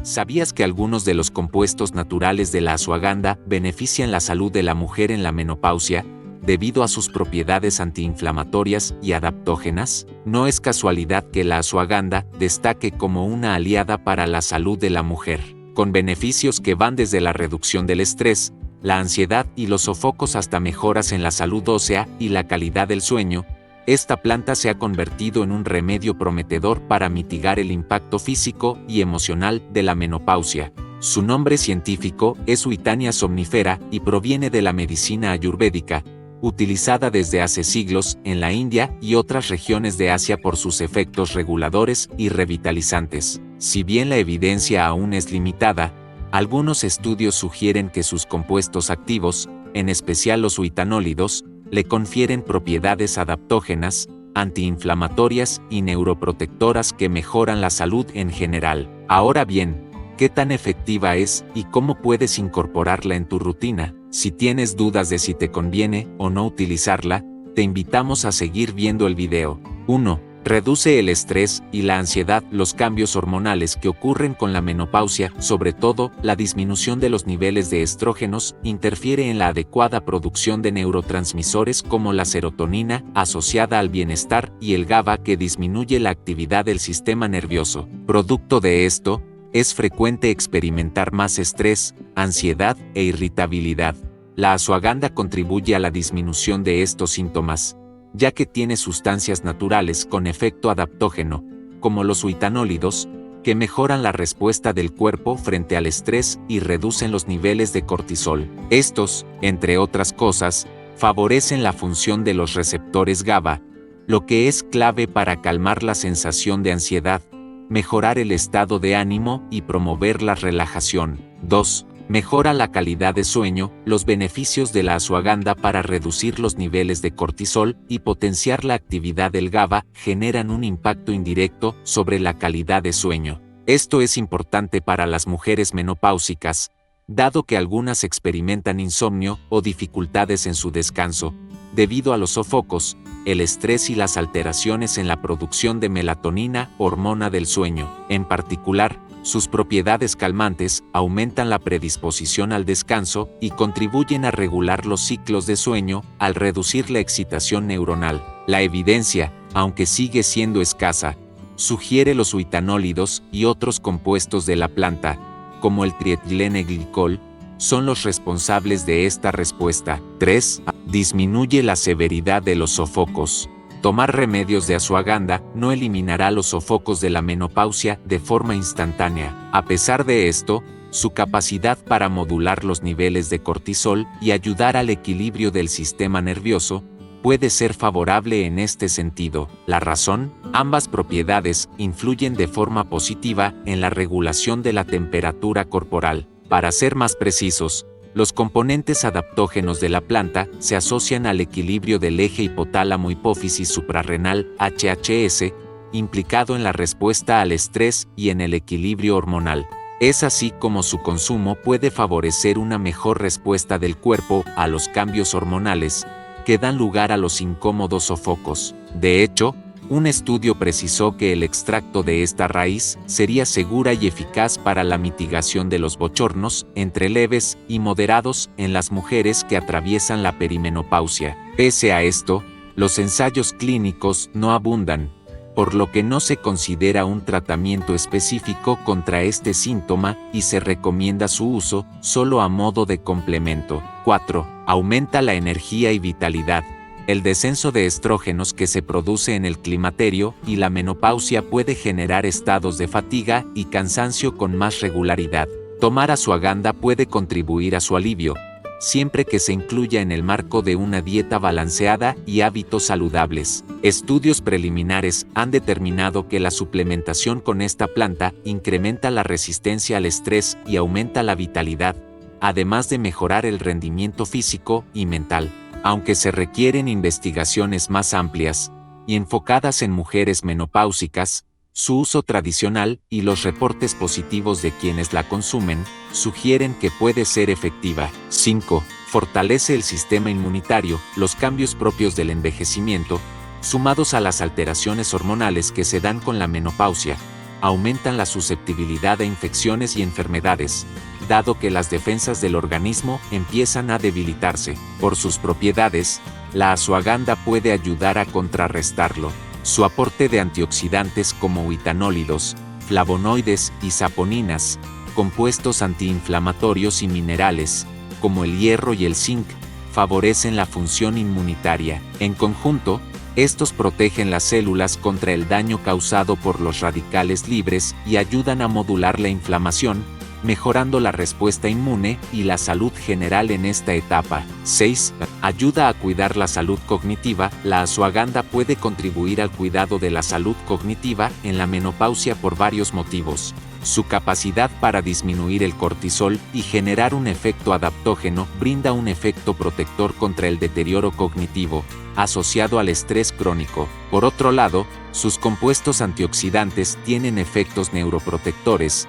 ¿Sabías que algunos de los compuestos naturales de la asuaganda benefician la salud de la mujer en la menopausia, debido a sus propiedades antiinflamatorias y adaptógenas? No es casualidad que la asuaganda destaque como una aliada para la salud de la mujer, con beneficios que van desde la reducción del estrés, la ansiedad y los sofocos hasta mejoras en la salud ósea y la calidad del sueño. Esta planta se ha convertido en un remedio prometedor para mitigar el impacto físico y emocional de la menopausia. Su nombre científico es Withania somnifera y proviene de la medicina ayurvédica, utilizada desde hace siglos en la India y otras regiones de Asia por sus efectos reguladores y revitalizantes. Si bien la evidencia aún es limitada, algunos estudios sugieren que sus compuestos activos, en especial los uitanólidos, le confieren propiedades adaptógenas, antiinflamatorias y neuroprotectoras que mejoran la salud en general. Ahora bien, ¿qué tan efectiva es y cómo puedes incorporarla en tu rutina? Si tienes dudas de si te conviene o no utilizarla, te invitamos a seguir viendo el video. 1. Reduce el estrés y la ansiedad. Los cambios hormonales que ocurren con la menopausia, sobre todo la disminución de los niveles de estrógenos, interfiere en la adecuada producción de neurotransmisores como la serotonina, asociada al bienestar, y el GABA, que disminuye la actividad del sistema nervioso. Producto de esto, es frecuente experimentar más estrés, ansiedad e irritabilidad. La asuaganda contribuye a la disminución de estos síntomas, ya que tiene sustancias naturales con efecto adaptógeno, como los uitanólidos, que mejoran la respuesta del cuerpo frente al estrés y reducen los niveles de cortisol. Estos, entre otras cosas, favorecen la función de los receptores GABA, lo que es clave para calmar la sensación de ansiedad, mejorar el estado de ánimo y promover la relajación. 2. Mejora la calidad de sueño. Los beneficios de la asuaganda para reducir los niveles de cortisol y potenciar la actividad del GABA generan un impacto indirecto sobre la calidad de sueño. Esto es importante para las mujeres menopáusicas, dado que algunas experimentan insomnio o dificultades en su descanso, debido a los sofocos, el estrés y las alteraciones en la producción de melatonina, hormona del sueño. En particular, sus propiedades calmantes aumentan la predisposición al descanso y contribuyen a regular los ciclos de sueño al reducir la excitación neuronal. La evidencia, aunque sigue siendo escasa, sugiere los uitanólidos y otros compuestos de la planta, como el trietilenglicol, son los responsables de esta respuesta. 3. Disminuye la severidad de los sofocos. Tomar remedios de asuaganda no eliminará los sofocos de la menopausia de forma instantánea. A pesar de esto, su capacidad para modular los niveles de cortisol y ayudar al equilibrio del sistema nervioso puede ser favorable en este sentido. La razón: ambas propiedades influyen de forma positiva en la regulación de la temperatura corporal. Para ser más precisos, los componentes adaptógenos de la planta se asocian al equilibrio del eje hipotálamo-hipófisis suprarrenal (HHS), implicado en la respuesta al estrés y en el equilibrio hormonal. Es así como su consumo puede favorecer una mejor respuesta del cuerpo a los cambios hormonales, que dan lugar a los incómodos sofocos. De hecho, un estudio precisó que el extracto de esta raíz sería segura y eficaz para la mitigación de los bochornos, entre leves y moderados, en las mujeres que atraviesan la perimenopausia. Pese a esto, los ensayos clínicos no abundan, por lo que no se considera un tratamiento específico contra este síntoma y se recomienda su uso solo a modo de complemento. 4. Aumenta la energía y vitalidad. El descenso de estrógenos que se produce en el climaterio y la menopausia puede generar estados de fatiga y cansancio con más regularidad. Tomar asuaganda puede contribuir a su alivio, siempre que se incluya en el marco de una dieta balanceada y hábitos saludables. Estudios preliminares han determinado que la suplementación con esta planta incrementa la resistencia al estrés y aumenta la vitalidad, además de mejorar el rendimiento físico y mental. Aunque se requieren investigaciones más amplias y enfocadas en mujeres menopáusicas, su uso tradicional y los reportes positivos de quienes la consumen sugieren que puede ser efectiva. 5. Fortalece el sistema inmunitario. Los cambios propios del envejecimiento, sumados a las alteraciones hormonales que se dan con la menopausia, aumentan la susceptibilidad a infecciones y enfermedades, dado que las defensas del organismo empiezan a debilitarse. Por sus propiedades, la asuaganda puede ayudar a contrarrestarlo. Su aporte de antioxidantes como huitanólidos, flavonoides y saponinas, compuestos antiinflamatorios y minerales, como el hierro y el zinc, favorecen la función inmunitaria. En conjunto, estos protegen las células contra el daño causado por los radicales libres y ayudan a modular la inflamación, mejorando la respuesta inmune y la salud general en esta etapa. 6. Ayuda a cuidar la salud cognitiva. La asuaganda puede contribuir al cuidado de la salud cognitiva en la menopausia por varios motivos. Su capacidad para disminuir el cortisol y generar un efecto adaptógeno brinda un efecto protector contra el deterioro cognitivo, asociado al estrés crónico. Por otro lado, sus compuestos antioxidantes tienen efectos neuroprotectores,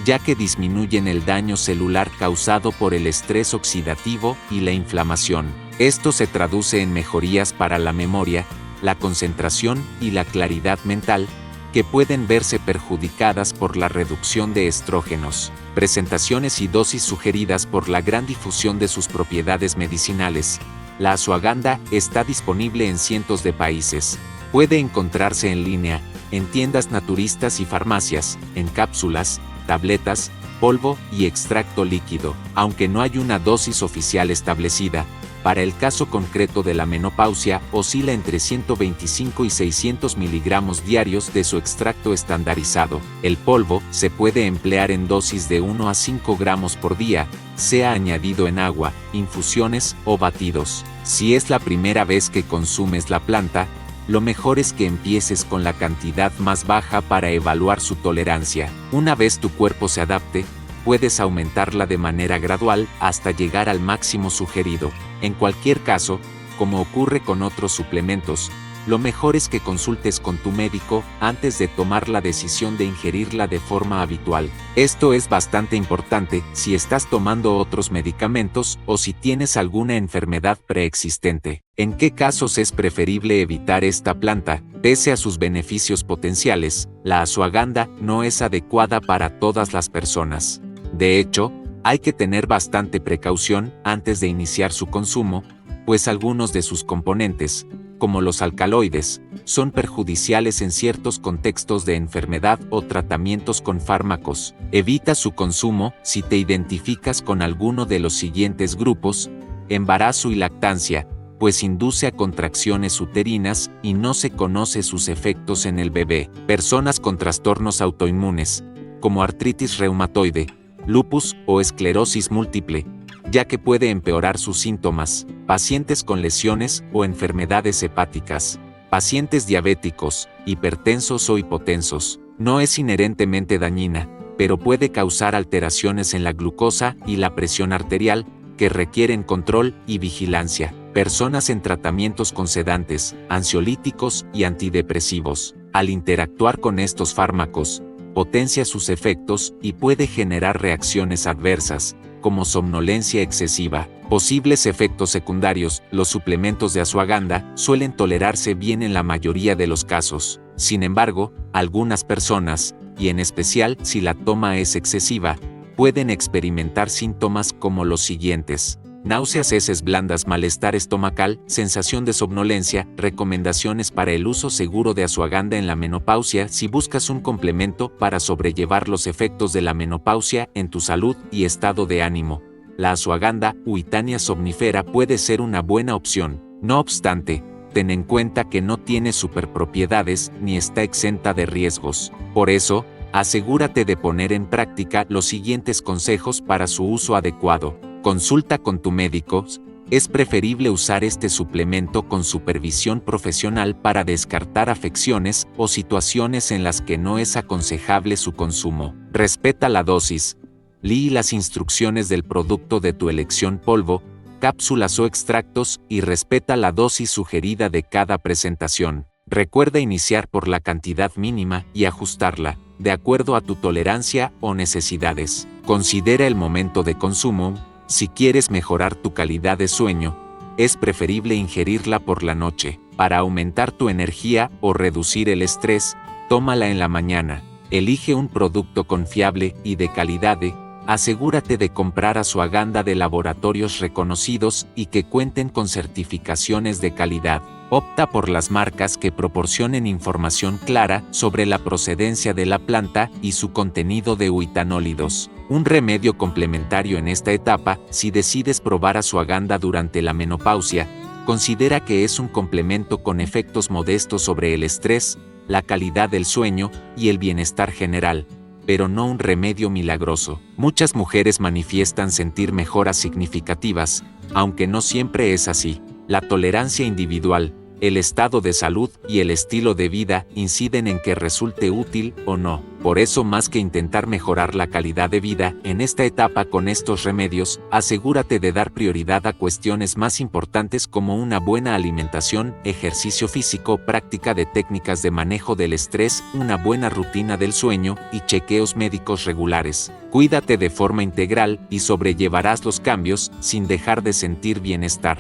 ya que disminuyen el daño celular causado por el estrés oxidativo y la inflamación. Esto se traduce en mejorías para la memoria, la concentración y la claridad mental, que pueden verse perjudicadas por la reducción de estrógenos. Presentaciones y dosis sugeridas. Por la gran difusión de sus propiedades medicinales, la asuaganda está disponible en cientos de países. Puede encontrarse en línea, en tiendas naturistas y farmacias, en cápsulas, tabletas, polvo y extracto líquido. Aunque no hay una dosis oficial establecida, para el caso concreto de la menopausia oscila entre 125 y 600 miligramos diarios de su extracto estandarizado. El polvo se puede emplear en dosis de 1 a 5 gramos por día, sea añadido en agua, infusiones o batidos. Si es la primera vez que consumes la planta, lo mejor es que empieces con la cantidad más baja para evaluar su tolerancia. Una vez tu cuerpo se adapte, puedes aumentarla de manera gradual hasta llegar al máximo sugerido. En cualquier caso, como ocurre con otros suplementos, lo mejor es que consultes con tu médico antes de tomar la decisión de ingerirla de forma habitual. Esto es bastante importante si estás tomando otros medicamentos o si tienes alguna enfermedad preexistente. ¿En qué casos es preferible evitar esta planta? Pese a sus beneficios potenciales, la asuaganda no es adecuada para todas las personas. De hecho, hay que tener bastante precaución antes de iniciar su consumo, pues algunos de sus componentes, como los alcaloides, son perjudiciales en ciertos contextos de enfermedad o tratamientos con fármacos. Evita su consumo si te identificas con alguno de los siguientes grupos: embarazo y lactancia, pues induce a contracciones uterinas y no se conoce sus efectos en el bebé. Personas con trastornos autoinmunes, como artritis reumatoide, lupus o esclerosis múltiple, ya que puede empeorar sus síntomas. Pacientes con lesiones o enfermedades hepáticas. Pacientes diabéticos, hipertensos o hipotensos. No es inherentemente dañina, pero puede causar alteraciones en la glucosa y la presión arterial, que requieren control y vigilancia. Personas en tratamientos con sedantes, ansiolíticos y antidepresivos. Al interactuar con estos fármacos, potencia sus efectos y puede generar reacciones adversas, como somnolencia excesiva. Posibles efectos secundarios. Los suplementos de asuaganda suelen tolerarse bien en la mayoría de los casos. Sin embargo, algunas personas, y en especial si la toma es excesiva, pueden experimentar síntomas como los siguientes: náuseas, heces blandas, malestar estomacal, sensación de somnolencia. Recomendaciones para el uso seguro de asuaganda en la menopausia. Si buscas un complemento para sobrellevar los efectos de la menopausia en tu salud y estado de ánimo, la asuaganda Huitania somnifera puede ser una buena opción. No obstante, ten en cuenta que no tiene superpropiedades ni está exenta de riesgos. Por eso, asegúrate de poner en práctica los siguientes consejos para su uso adecuado. Consulta con tu médico. Es preferible usar este suplemento con supervisión profesional para descartar afecciones o situaciones en las que no es aconsejable su consumo. Respeta la dosis. Lee las instrucciones del producto de tu elección: polvo, cápsulas o extractos, y respeta la dosis sugerida de cada presentación. Recuerda iniciar por la cantidad mínima y ajustarla, de acuerdo a tu tolerancia o necesidades. Considera el momento de consumo. Si quieres mejorar tu calidad de sueño, es preferible ingerirla por la noche. Para aumentar tu energía o reducir el estrés, tómala en la mañana. Elige un producto confiable y de calidad. Asegúrate de comprar Ashwagandha de laboratorios reconocidos y que cuenten con certificaciones de calidad. Opta por las marcas que proporcionen información clara sobre la procedencia de la planta y su contenido de uitanólidos. Un remedio complementario en esta etapa, si decides probar Ashwagandha durante la menopausia, considera que es un complemento con efectos modestos sobre el estrés, la calidad del sueño y el bienestar general, pero no un remedio milagroso. Muchas mujeres manifiestan sentir mejoras significativas, aunque no siempre es así. La tolerancia individual, el estado de salud y el estilo de vida inciden en que resulte útil o no. Por eso, más que intentar mejorar la calidad de vida en esta etapa con estos remedios, asegúrate de dar prioridad a cuestiones más importantes como una buena alimentación, ejercicio físico, práctica de técnicas de manejo del estrés, una buena rutina del sueño y chequeos médicos regulares. Cuídate de forma integral y sobrellevarás los cambios sin dejar de sentir bienestar.